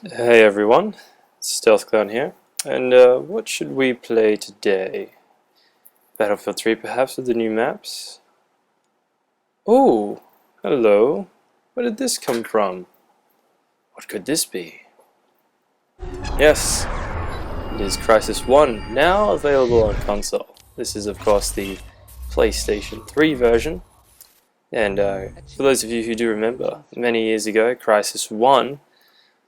Hey everyone, Stealth Clown here, and what should we play today? Battlefield 3 perhaps with the new maps? Oh, hello. Where did this come from? What could this be? Yes, it is Crysis 1, now available on console. This is of course the PlayStation 3 version, and for those of you who do remember, many years ago Crysis 1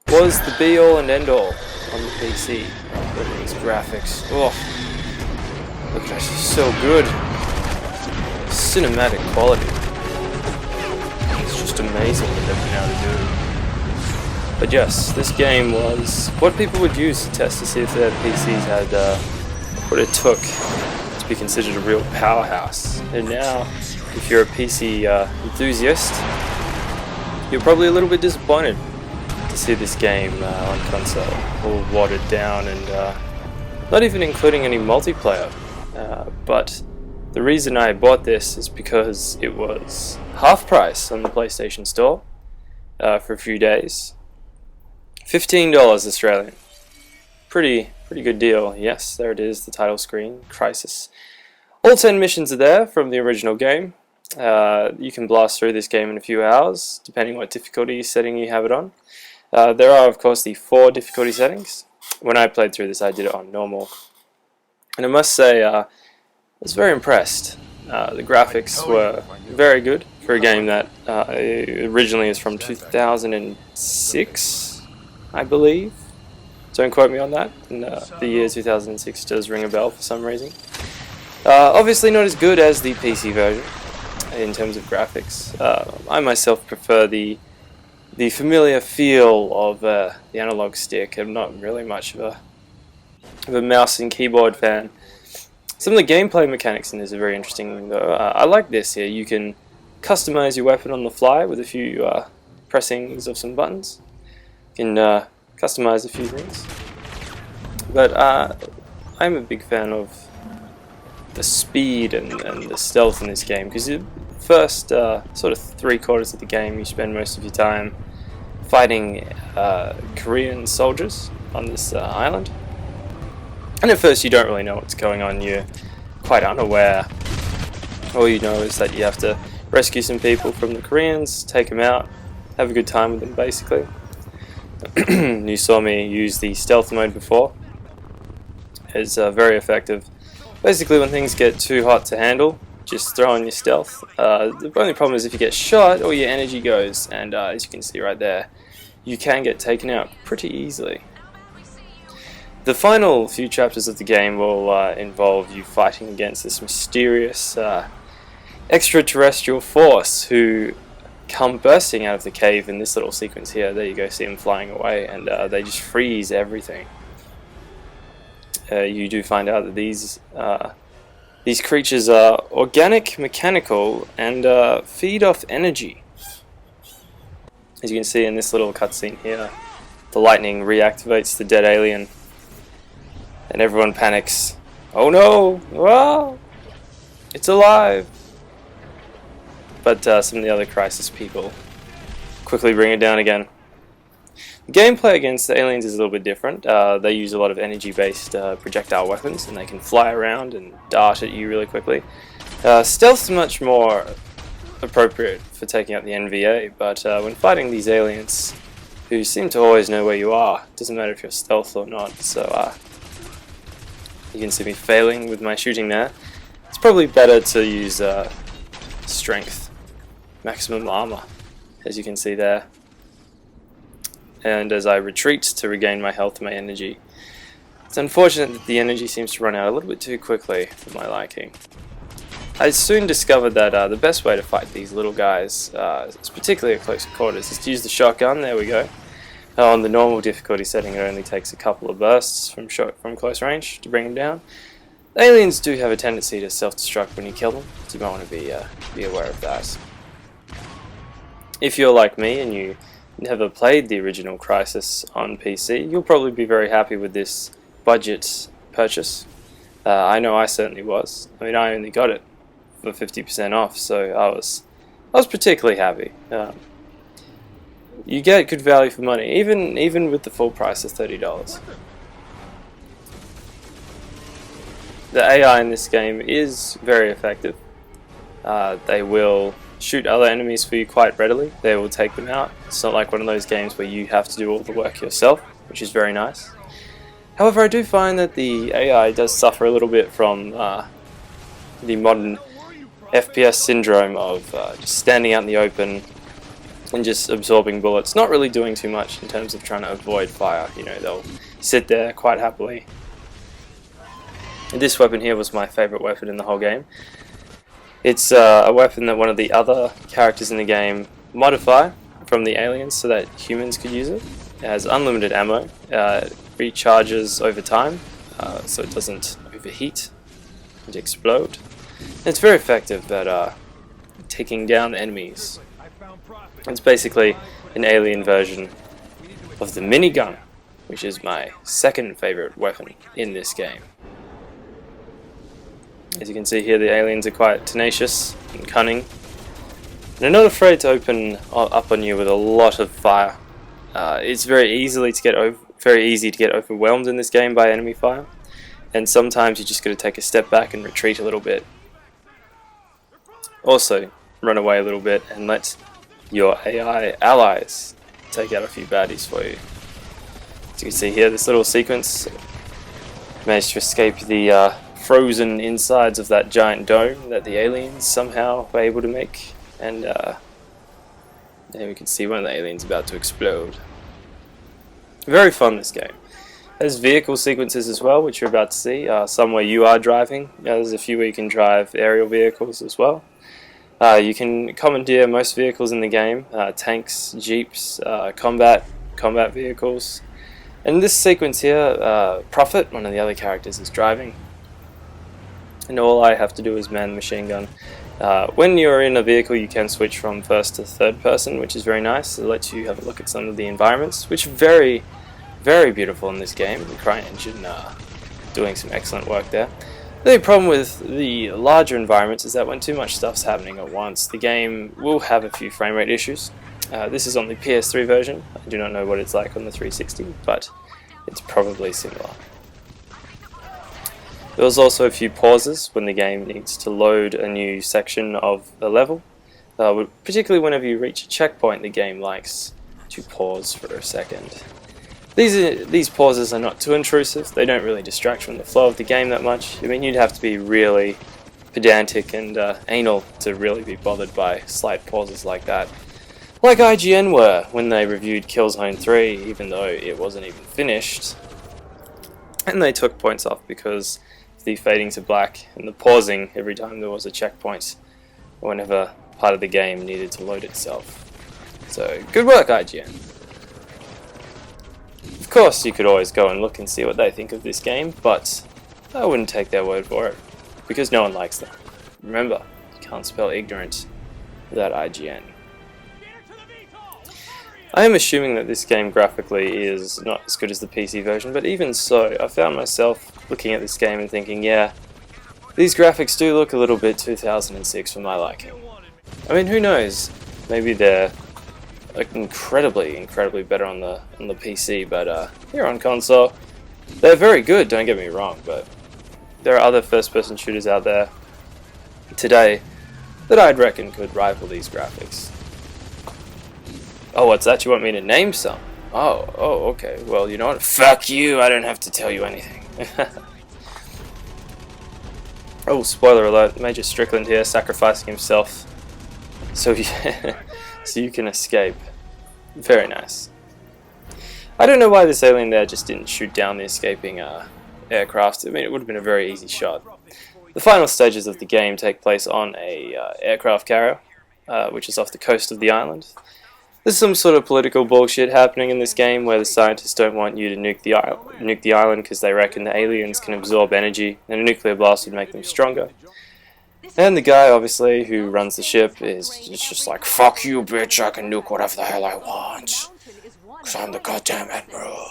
was the be-all and end-all on the PC. Look at these graphics. Oh, look at that, it's so good. Cinematic quality. It's just amazing what they've been able to do. But yes, this game was what people would use to test to see if their PCs had what it took to be considered a real powerhouse. And now, if you're a PC enthusiast, you're probably a little bit disappointed to see this game on console, all watered down and not even including any multiplayer. But the reason I bought this is because it was half price on the PlayStation Store for a few days. $15 Australian. Pretty good deal. Yes, there it is, the title screen, Crysis. All 10 missions are there from the original game. You can blast through this game in a few hours, depending what difficulty setting you have it on. There are, of course, the 4 difficulty settings. When I played through this, I did it on normal. And I must say, I was very impressed. The graphics were very good for a game that originally is from 2006, I believe. Don't quote me on that. And, the year 2006 does ring a bell for some reason. Obviously not as good as the PC version in terms of graphics. I myself prefer the familiar feel of the analog stick. I'm not really much of a mouse and keyboard fan. Some of the gameplay mechanics in this are very interesting though. I like this here. You can customize your weapon on the fly with a few pressings of some buttons. You can customize a few things. But I'm a big fan of the speed and the stealth in this game, because the first sort of 3/4 of the game you spend most of your time fighting Korean soldiers on this island, and at first you don't really know what's going on. You're quite unaware. All you know is that you have to rescue some people from the Koreans, take them out, have a good time with them basically. You saw me use the stealth mode before. It's very effective. Basically, when things get too hot to handle, just throw on your stealth. The only problem is if you get shot, all your energy goes, and as you can see right there, you can get taken out pretty easily. The final few chapters of the game will involve you fighting against this mysterious extraterrestrial force who come bursting out of the cave in this little sequence here. There you go, see them flying away, and they just freeze everything. You do find out that these creatures are organic, mechanical, and feed off energy. As you can see in this little cutscene here, the lightning reactivates the dead alien, and everyone panics. Oh no! Ah! It's alive! But some of the other Crysis people quickly bring it down again. The gameplay against the aliens is a little bit different. They use a lot of energy-based projectile weapons, and they can fly around and dart at you really quickly. Stealth's much more appropriate for taking out the NVA, but when fighting these aliens, who seem to always know where you are, it doesn't matter if you're stealth or not, so you can see me failing with my shooting there. It's probably better to use strength, maximum armor, as you can see there. And as I retreat to regain my health and my energy. It's unfortunate that the energy seems to run out a little bit too quickly for my liking. I soon discovered that the best way to fight these little guys, particularly at close quarters, is to use the shotgun. There we go. On the normal difficulty setting, it only takes a couple of bursts from close range to bring them down. The aliens do have a tendency to self-destruct when you kill them, so you might want to be aware of that. If you're like me and you never played the original Crysis on PC, you'll probably be very happy with this budget purchase. I know I certainly was. I mean, I only got it for 50% off, so I was particularly happy. you get good value for money, even with the full price of $30. The AI in this game is very effective. They will shoot other enemies for you quite readily. They will take them out. It's not like one of those games where you have to do all the work yourself, which is very nice. However, I do find that the AI does suffer a little bit from the modern FPS syndrome of just standing out in the open and just absorbing bullets, not really doing too much in terms of trying to avoid fire. You know, they'll sit there quite happily. And this weapon here was my favourite weapon in the whole game. It's a weapon that one of the other characters in the game modify from the aliens so that humans could use it. It has unlimited ammo, recharges over time, so it doesn't overheat and explode. And it's very effective at taking down enemies. It's basically an alien version of the minigun, which is my second favourite weapon in this game. As you can see here, the aliens are quite tenacious and cunning. And they're not afraid to open up on you with a lot of fire. It's very easy to get overwhelmed in this game by enemy fire. And sometimes you just got to take a step back and retreat a little bit. Also, run away a little bit and let your AI allies take out a few baddies for you. As you can see here, this little sequence managed to escape the frozen insides of that giant dome that the aliens somehow were able to make, and there we can see one of the aliens about to explode. Very fun, this game. There's vehicle sequences as well, which you're about to see. Some where you are driving. There's a few where you can drive aerial vehicles as well. You can commandeer most vehicles in the game: tanks, jeeps, combat vehicles. And this sequence here, Prophet, one of the other characters, is driving. And all I have to do is man the machine gun. When you're in a vehicle, you can switch from first to third person, which is very nice. It lets you have a look at some of the environments, which are very, very beautiful in this game. The CryEngine doing some excellent work there. The only problem with the larger environments is that when too much stuff's happening at once, the game will have a few frame rate issues. This is on the PS3 version. I do not know what it's like on the 360, but it's probably similar. There was also a few pauses when the game needs to load a new section of the level. Particularly whenever you reach a checkpoint, the game likes to pause for a second. These pauses are not too intrusive. They don't really distract from the flow of the game that much. I mean, you'd have to be really pedantic and anal to really be bothered by slight pauses like that. Like IGN were when they reviewed Killzone 3, even though it wasn't even finished. And they took points off because the fading to black and the pausing every time there was a checkpoint or whenever part of the game needed to load itself. So, good work, IGN. Of course, you could always go and look and see what they think of this game, but I wouldn't take their word for it, because no one likes them. Remember, you can't spell ignorant without IGN. I am assuming that this game graphically is not as good as the PC version, but even so, I found myself looking at this game and thinking, yeah, these graphics do look a little bit 2006 for my liking. I mean, who knows? Maybe they're like incredibly better on the PC, but here on console, they're very good. Don't get me wrong, but there are other first-person shooters out there today that I'd reckon could rival these graphics. Oh, what's that? You want me to name some? Oh, okay. Well, you know what? Fuck you! I don't have to tell you anything. Oh, spoiler alert! Major Strickland here, sacrificing himself so you can escape. Very nice. I don't know why this alien there just didn't shoot down the escaping aircraft. I mean, it would have been a very easy shot. The final stages of the game take place on a aircraft carrier, which is off the coast of the island. There's some sort of political bullshit happening in this game where the scientists don't want you to nuke the island because they reckon the aliens can absorb energy and a nuclear blast would make them stronger. And the guy, obviously, who runs the ship is just like, fuck you, bitch, I can nuke whatever the hell I want. Because I'm the goddamn admiral.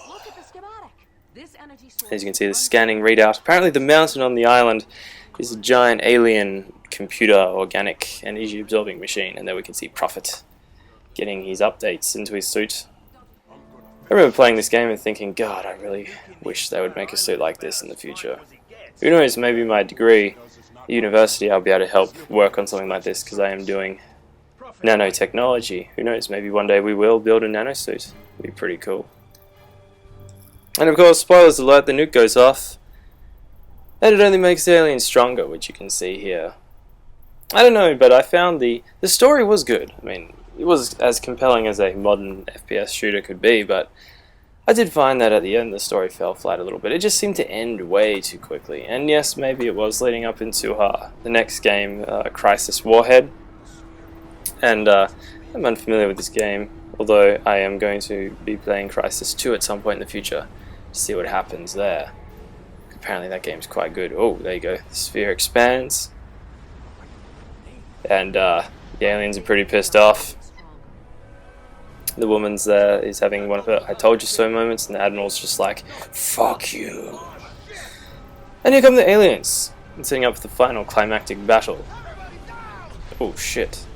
As you can see, the scanning readout. Apparently the mountain on the island is a giant alien computer organic energy absorbing machine. And there we can see Prophet getting his updates into his suit. I remember playing this game and thinking, God, I really wish they would make a suit like this in the future. Who knows, maybe my degree at university I'll be able to help work on something like this, because I am doing nanotechnology. Who knows, maybe one day we will build a nanosuit. It'd be pretty cool. And of course, spoilers alert, the nuke goes off. And it only makes the aliens stronger, which you can see here. I don't know, but I found the story was good. I mean, it was as compelling as a modern FPS shooter could be, but I did find that at the end the story fell flat a little bit. It just seemed to end way too quickly. And yes, maybe it was leading up into the next game, Crysis Warhead. And I'm unfamiliar with this game, although I am going to be playing Crysis 2 at some point in the future to see what happens there. Apparently that game's quite good. Oh, there you go. The sphere expands. And the aliens are pretty pissed off. The woman's there is having one of her I told you so moments, and the Admiral's just like, fuck you. And here come the aliens, setting up the final climactic battle. Oh shit.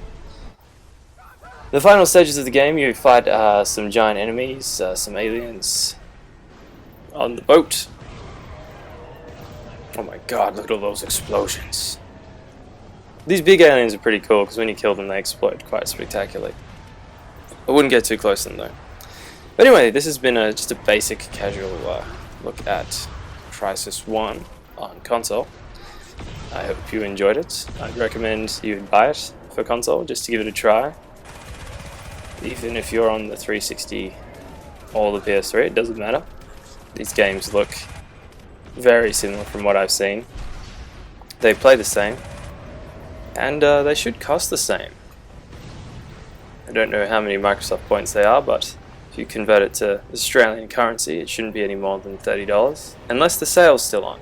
The final stages of the game, you fight some giant enemies, some aliens on the boat. Oh my god, look at all those explosions. These big aliens are pretty cool, because when you kill them they explode quite spectacularly. I wouldn't get too close to them though. But anyway, this has been just a basic casual look at Crysis 1 on console. I hope you enjoyed it. I'd recommend you buy it for console just to give it a try. Even if you're on the 360 or the PS3, it doesn't matter. These games look very similar from what I've seen. They play the same, and they should cost the same. I don't know how many Microsoft points they are, but if you convert it to Australian currency, it shouldn't be any more than $30, unless the sale's still on.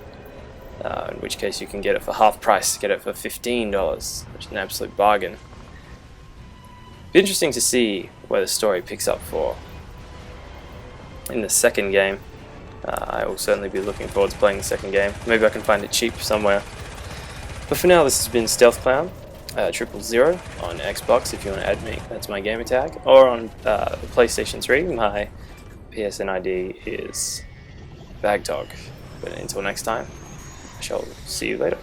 In which case you can get it for half price, get it for $15, which is an absolute bargain. Be interesting to see where the story picks up for in the second game. I will certainly be looking forward to playing the second game. Maybe I can find it cheap somewhere. But for now, this has been Stealth Clown 000 on Xbox if you want to add me. That's my gamer tag. Or on PlayStation 3, my PSN ID is Bagdog. But until next time, I shall see you later.